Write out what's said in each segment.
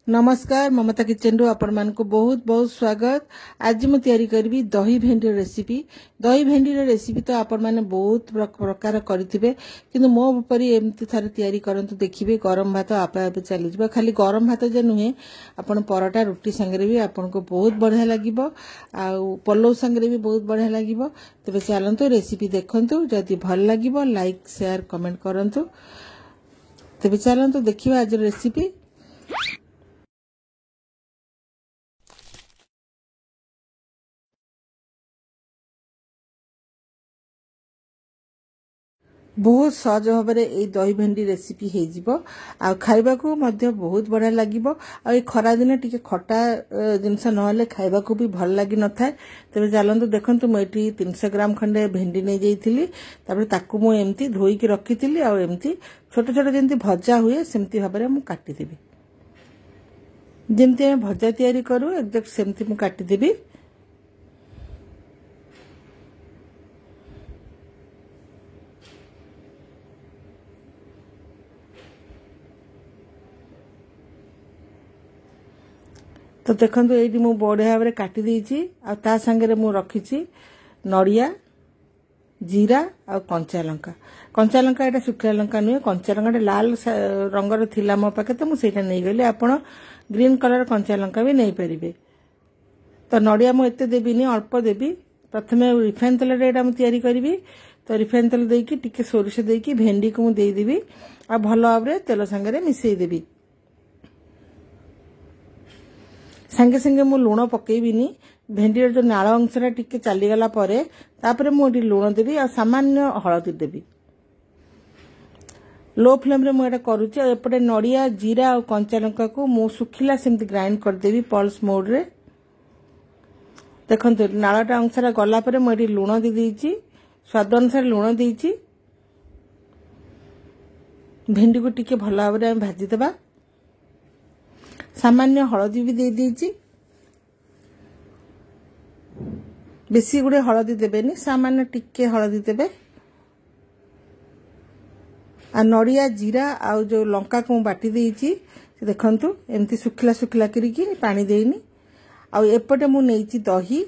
नमस्कार ममता किचन रु आपण मान को बहुत बहुत स्वागत। आज मु तैयारी करबी दही भेंडी रेसिपी। दही भेंडी रेसिपी तो आपण माने बहुत प्रकार करिथिबे, किंतु मो परी एमती थारे तैयारी करंतु देखिबे। गरम भात आपे आपे चली जिवो। खाली गरम भात जे नुहे, आपण परोटा रोटी संगे भी आपण को बहुत बढ़िया लागिबो, आ पल्लो संगे भी बहुत बढ़िया लागिबो। तबे चलंतु रेसिपी देखंतु, जदि भल लागिबो लाइक शेयर कमेंट करंतु। तबे चलंतु देखिबा आज रेसिपी। बहुत सहज भाव में दही भेंडी रेसिपी हो खाइबा को मध्य बहुत बढ़िया लगिबो। आ खरा दिन टिके खटा जिनस नहले खाइबा को भी भल लगी न थाए। तबे चलंतु देखंतु मुझे 300 ग्राम खंडे भेंडी नहीं जाइथिली। तापर ताकू मु एमती धोई की रखिथिली। आ एमती छोट छोट जेंती भजा हुए सेमती भाव में मु काटी देबी। जेमती भजा तैयारी करू एक्जेक्ट सेमती मु काटी देबी। तो देखंतु एठी मु बढ़िया भाव काटी देइची। आ ता संगे मु रखिची नड़िया, जीरा आ कंचा लंका। कंचा लंका एटा सुखला लंका नुहे, कंचा लंका लाल रंगर थिला मो पाके, तो मु सेटा नै गली। आपण ग्रीन कलर कंचा लंका भी नै परिबे। तो नड़िया मु एते देबिनी, अल्प देबी। प्रथमे रिफाइन तेल रे एटा मु तैयारी करबी। तो रिफाइन तेल देकी टिके सोरिष देकी भेंडी को मु देई देबी। आ भलो भाबरे तेल संगे मिसई देबी। संगे संगे मु लुण पकेबिनी। भेंडी जो नाल अंशरा टिके चलीगला परे तापरे मु लुण देबी आ सामान्य हळदी देबी। लो फ्लेम रे मु एटा करूची। एपटे नड़िया, जीरा और कंचा लंका को मु सुखिला सेमती ग्राइंड कर देबी पल्स मोड रे। देखंतु नालटा अंशरा गला परे मु लुण दे देइची, स्वाद अनुसार लुण देइची। भेंडी को टिके भलो भाबरे हम भाजी देबा। सामान्य हळदी भी दे दीची। बेसी गुडे हळदी देबेनी, सामान्य टिके हळदी देबे। आ नड़िया, जीरा आ जो लंका को बाटी देइची, देखंतु एमती सुखिला सुखिला करिकी पानी देइनी। आ एपटे मु नेइची दही।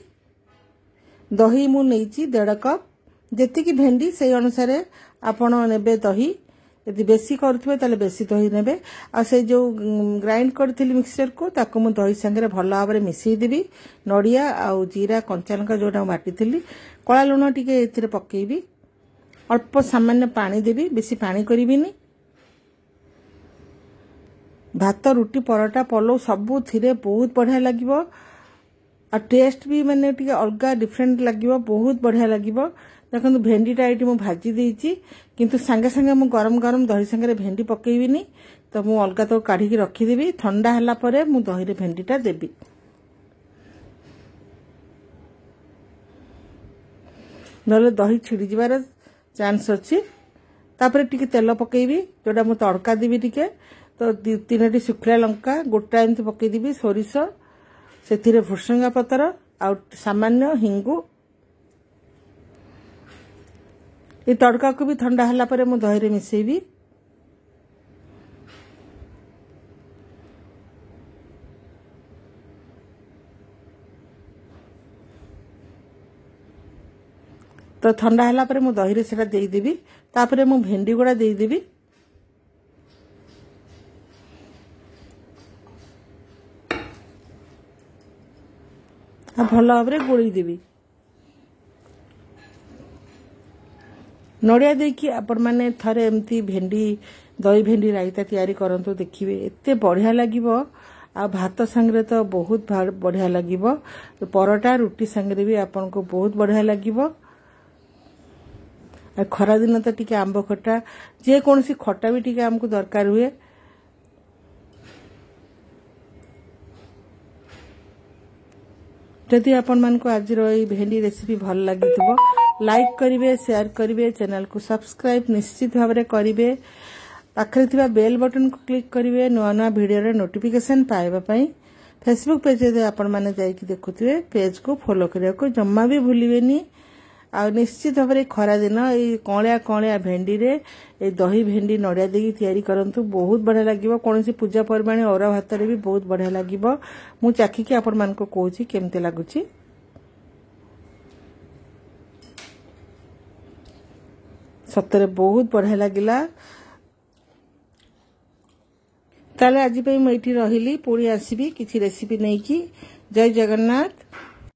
दही मु नेइची 1.5 कप। जेति की भेंडी से अनुसार आपण नेबे दही। यदि बेसी करथिबे ताले बेसी दही नेबे। आ से जो ग्राइंड करथिली मिक्सचर को ताको मु दही संगे भलो भाबरे मिसई देबी। नड़िया आ जीरा, कंचा लंका जोटा बाटीथिली, कला लुण टिके एथिरे पकेइबी। अल्प सामान्य पानी देबी, बेसी पानी करिबिनी। भात, रोटी, परोटा, पलो सबु थिरे बहुत बढ़िया लागिबो। आ टेस्ट भी माने टिके अलगा डिफरेंट लागिबो, बहुत बढ़िया लागिबो। देखो भेंडीटा ये मुझे भाजी देइची, किंतु संगे संगे मु गरम गरम दही संगे भेंडी पकेइबिनी। तो मु अलगा तो काढ़ी रखिदेबी। ठंडा हला परे मु दही रे भेंडीटा देबी। नले दही छिड़ी जिबार चांस अछि। तापरे टिके तेल पकेइबी, जोटा मु तड़का देबी टिके। तो 3टी सुखला लंका गोटा एमती पकेइ देबी, सोरिष सेथिरे भुसंगा पतर आ सामान्य हिंगु। ये तड़का को भी ठंडा हला परे मु दही रे मिसैबी। तो ठंडा हला परे मु दही रे सेटा देई देबी। तापरे मु भेंडी गुडा देई देबी। आ भलो भाबरे गोळी देबी। नड़िया देकी आपण माने थरे एमती भेंडी दही भेंडी रायता तैयारी करंतु, देखिबे एते बढ़िया लागिबो। आ भात संगे तो बहुत बढ़िया लागिबो। तो परोटा रोटी संगे भी आपण को बहुत बढ़िया लागिबो। आ खरा दिन तो टिके आंब खटा, जे कोनसी खटा भी टिके हमको दरकार हुए। जदि आपण मान को आज भेंडी रेसिपी भल लागिथिबो लाइक करिवे, शेयर करिवे, चैनल को सब्सक्राइब निश्चित भाव में करिवे। पाखरे थिबा बेल बटन को क्लिक करिवे नुआ नुआ वीडियो रे नोटिफिकेशन पाइबा पई। फेसबुक पेज रे आपण माने जाई कि देखुथिबे, पेज को फॉलो करिया को जम्मा भी भूलिबेनी। आ निश्चित भाव में खरा दिन ये कलिया कलिया भेंडी रे ये दही भेंडी नड़िया देकी तैयारी करंतु बहुत बढ़िया लगिवो कौन सी पूजा पर्वाणी अरुआ भात रे भी बहुत बढ़िया लगिवो मु चाखिकी आपण मानको कहूची केमते लागुची सतरे बहुत बढ़िया लगिला ताले आज पे मैं रही पुणी आसबि किसी रेसिपी नहीं की जय जगन्नाथ।